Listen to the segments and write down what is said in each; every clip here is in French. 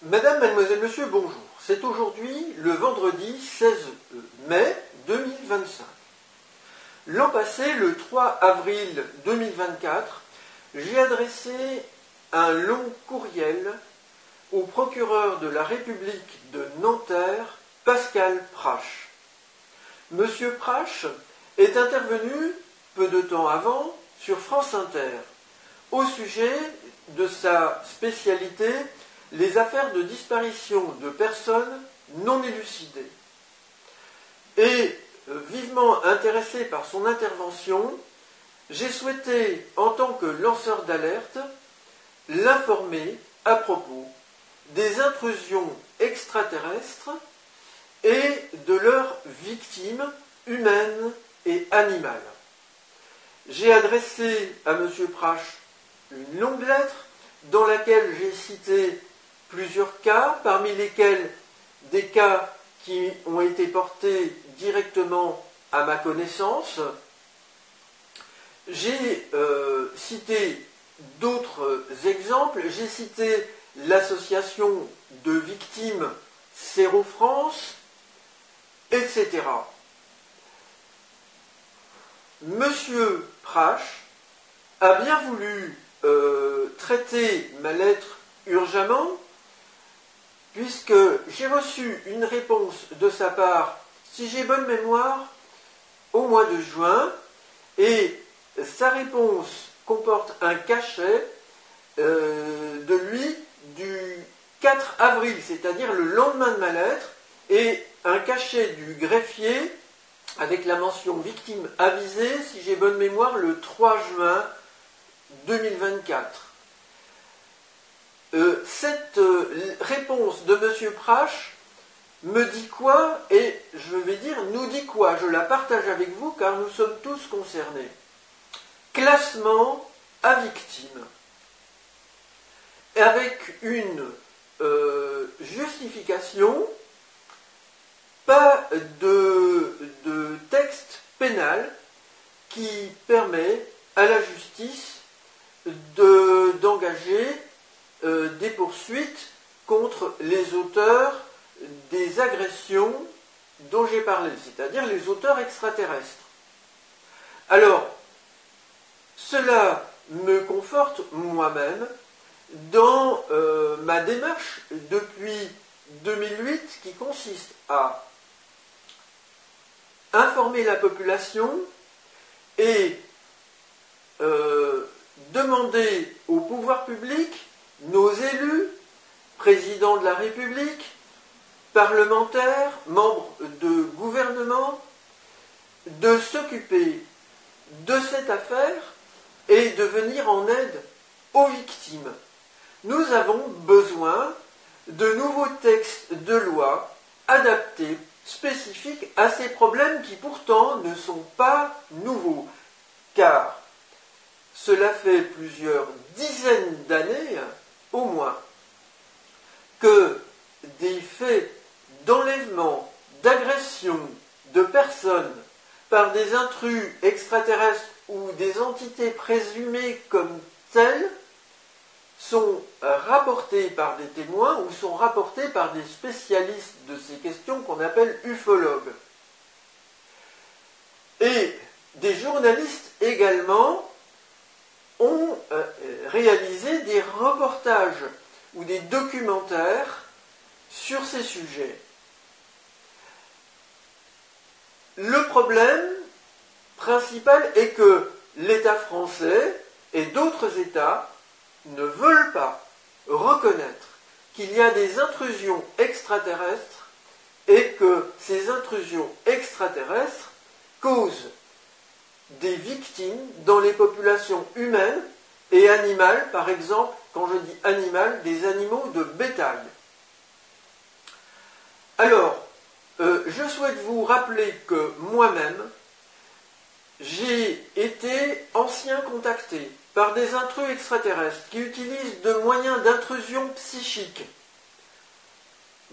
Madame, mademoiselle, monsieur, bonjour. C'est aujourd'hui le vendredi 16 mai 2025. L'an passé, le 3 avril 2024, j'ai adressé un long courriel au procureur de la République de Nanterre, Pascal Prache. Monsieur Prache est intervenu peu de temps avant sur France Inter au sujet de sa spécialité, les affaires de disparition de personnes non élucidées. Et vivement intéressé par son intervention, j'ai souhaité, en tant que lanceur d'alerte, l'informer à propos des intrusions extraterrestres et de leurs victimes humaines et animales. J'ai adressé à M. Prache une longue lettre dans laquelle j'ai cité plusieurs cas, parmi lesquels des cas qui ont été portés directement à ma connaissance. J'ai cité d'autres exemples. J'ai cité l'association de victimes Séro-France, etc. Monsieur Prache a bien voulu traiter ma lettre urgemment, puisque j'ai reçu une réponse de sa part, si j'ai bonne mémoire, au mois de juin, et sa réponse comporte un cachet de lui du 4 avril, c'est-à-dire le lendemain de ma lettre, et un cachet du greffier avec la mention victime avisée, si j'ai bonne mémoire, le 3 juin 2024. Cette réponse de M. Prache me dit quoi, et je vais dire nous dit quoi, je la partage avec vous car nous sommes tous concernés. Classement à victime, avec une justification, pas de texte pénal qui permet à la justice d'engager des poursuites contre les auteurs des agressions dont j'ai parlé, c'est-à-dire les auteurs extraterrestres. Alors, cela me conforte moi-même dans ma démarche depuis 2008 qui consiste à informer la population et demander au pouvoir public, nos élus, présidents de la République, parlementaires, membres de gouvernement, de s'occuper de cette affaire et de venir en aide aux victimes. Nous avons besoin de nouveaux textes de loi adaptés, spécifiques à ces problèmes qui pourtant ne sont pas nouveaux, car cela fait plusieurs dizaines d'années, au moins, que des faits d'enlèvement, d'agression de personnes par des intrus extraterrestres ou des entités présumées comme telles sont rapportés par des témoins ou sont rapportés par des spécialistes de ces questions qu'on appelle ufologues. Et des journalistes également ont réalisé des reportages ou des documentaires sur ces sujets. Le problème principal est que l'État français et d'autres États ne veulent pas reconnaître qu'il y a des intrusions extraterrestres et que ces intrusions extraterrestres causent des victimes dans les populations humaines et animales, par exemple, quand je dis animales, des animaux de bétail. Alors, je souhaite vous rappeler que moi-même, j'ai été ancien contacté par des intrus extraterrestres qui utilisent de moyens d'intrusion psychique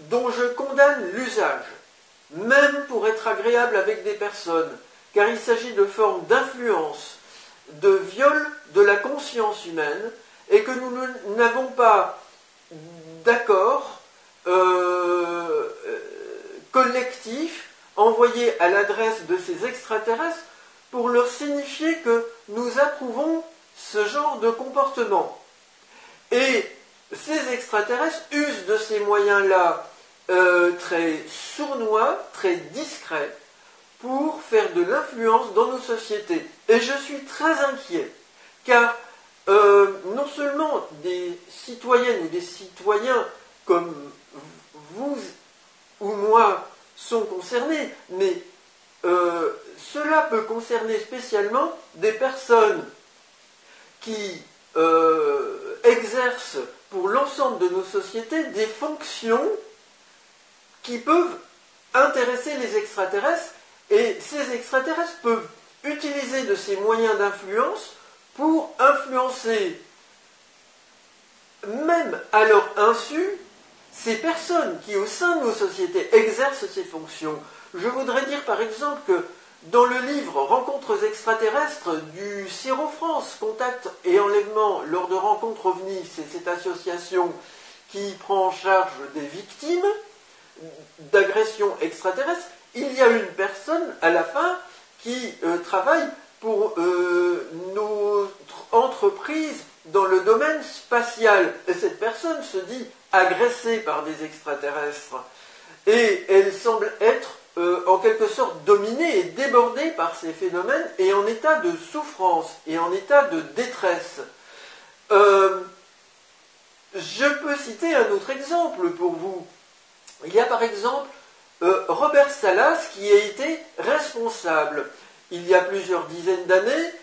dont je condamne l'usage, même pour être agréable avec des personnes, car il s'agit de formes d'influence, de viol de la conscience humaine, et que nous n'avons pas d'accord collectif envoyé à l'adresse de ces extraterrestres pour leur signifier que nous approuvons ce genre de comportement. Et ces extraterrestres usent de ces moyens-là très sournois, très discrets, pour faire de l'influence dans nos sociétés. Et je suis très inquiet, car non seulement des citoyennes ou des citoyens comme vous ou moi sont concernés, mais cela peut concerner spécialement des personnes qui exercent pour l'ensemble de nos sociétés des fonctions qui peuvent intéresser les extraterrestres, et ces extraterrestres peuvent utiliser de ces moyens d'influence pour influencer, même à leur insu, ces personnes qui, au sein de nos sociétés, exercent ces fonctions. Je voudrais dire par exemple que dans le livre Rencontres extraterrestres du CIRO France, Contact et Enlèvement lors de rencontres OVNI, c'est cette association qui prend en charge des victimes d'agressions extraterrestres, il y a une personne à la fin qui travaille pour notre entreprise dans le domaine spatial. Et cette personne se dit agressée par des extraterrestres. Et elle semble être en quelque sorte dominée et débordée par ces phénomènes et en état de souffrance et en état de détresse. Je peux citer un autre exemple pour vous. Il y a par exemple Robert Salas qui a été responsable, il y a plusieurs dizaines d'années,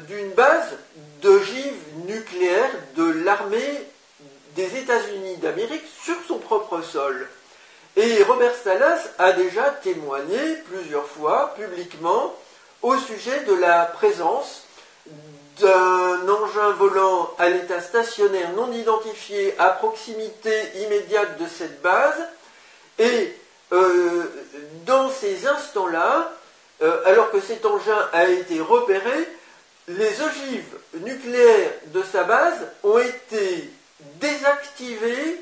d'une base d'ogives nucléaires de l'armée des États-Unis d'Amérique sur son propre sol. Et Robert Salas a déjà témoigné plusieurs fois publiquement au sujet de la présence d'un engin volant à l'état stationnaire non identifié à proximité immédiate de cette base. Et dans ces instants-là, alors que cet engin a été repéré, les ogives nucléaires de sa base ont été désactivées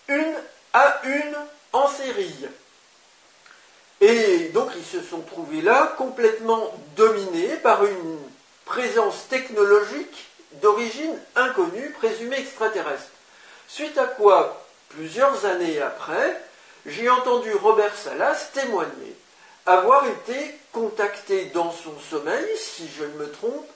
une à une en série. Et donc ils se sont trouvés là complètement dominés par une présence technologique d'origine inconnue, présumée extraterrestre. Suite à quoi, plusieurs années après, j'ai entendu Robert Salas témoigner avoir été contacté dans son sommeil, si je ne me trompe,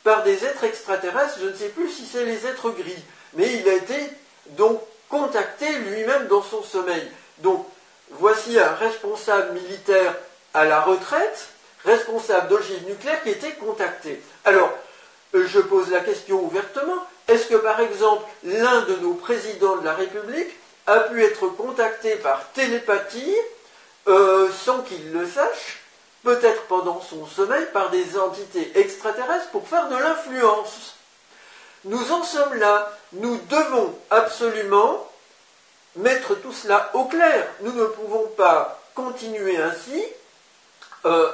par des êtres extraterrestres, je ne sais plus si c'est les êtres gris, mais il a été donc contacté lui-même dans son sommeil. Donc, voici un responsable militaire à la retraite, responsable d'ogives nucléaires, qui était contacté. Alors, je pose la question ouvertement, est-ce que par exemple, l'un de nos présidents de la République a pu être contacté par télépathie, sans qu'il le sache, peut-être pendant son sommeil, par des entités extraterrestres pour faire de l'influence? Nous en sommes là. Nous devons absolument mettre tout cela au clair. Nous ne pouvons pas continuer ainsi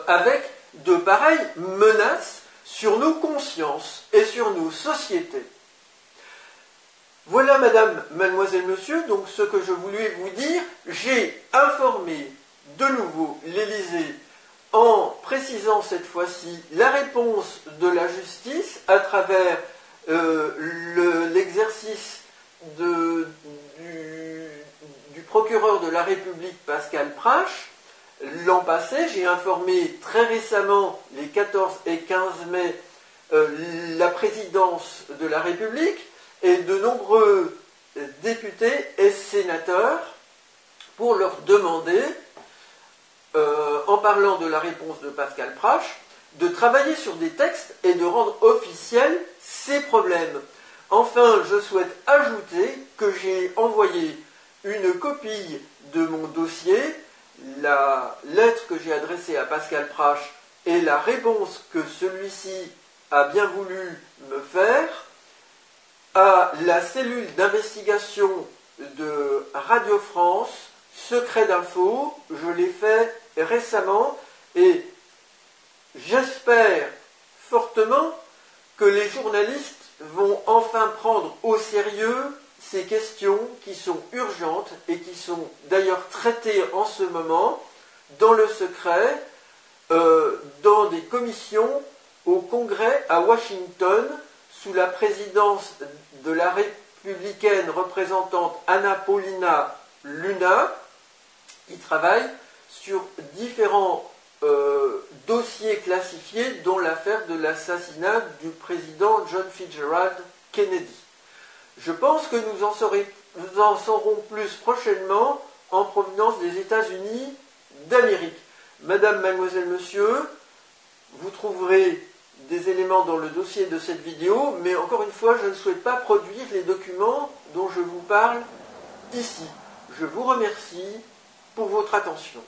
avec de pareilles menaces sur nos consciences et sur nos sociétés. Voilà, madame, mademoiselle, monsieur, donc ce que je voulais vous dire. J'ai informé de nouveau l'Élysée en précisant cette fois-ci la réponse de la justice à travers l'exercice du procureur de la République Pascal Prache. L'an passé, j'ai informé très récemment, les 14 et 15 mai, la présidence de la République et de nombreux députés et sénateurs pour leur demander, en parlant de la réponse de Pascal Prache, de travailler sur des textes et de rendre officiels ces problèmes. Enfin, je souhaite ajouter que j'ai envoyé une copie de mon dossier, la lettre que j'ai adressée à Pascal Prache et la réponse que celui-ci a bien voulu me faire à la cellule d'investigation de Radio France, Secret d'Info. Je l'ai fait récemment et j'espère fortement que les journalistes vont enfin prendre au sérieux ces questions qui sont urgentes et qui sont d'ailleurs traitées en ce moment dans le secret, dans des commissions au Congrès à Washington, sous la présidence de la républicaine représentante Anna Paulina Luna, qui travaille sur différents dossiers classifiés, dont l'affaire de l'assassinat du président John Fitzgerald Kennedy. Je pense que nous en saurons plus prochainement en provenance des États-Unis d'Amérique. Madame, mademoiselle, monsieur, vous trouverez des éléments dans le dossier de cette vidéo, mais encore une fois, je ne souhaite pas produire les documents dont je vous parle ici. Je vous remercie pour votre attention.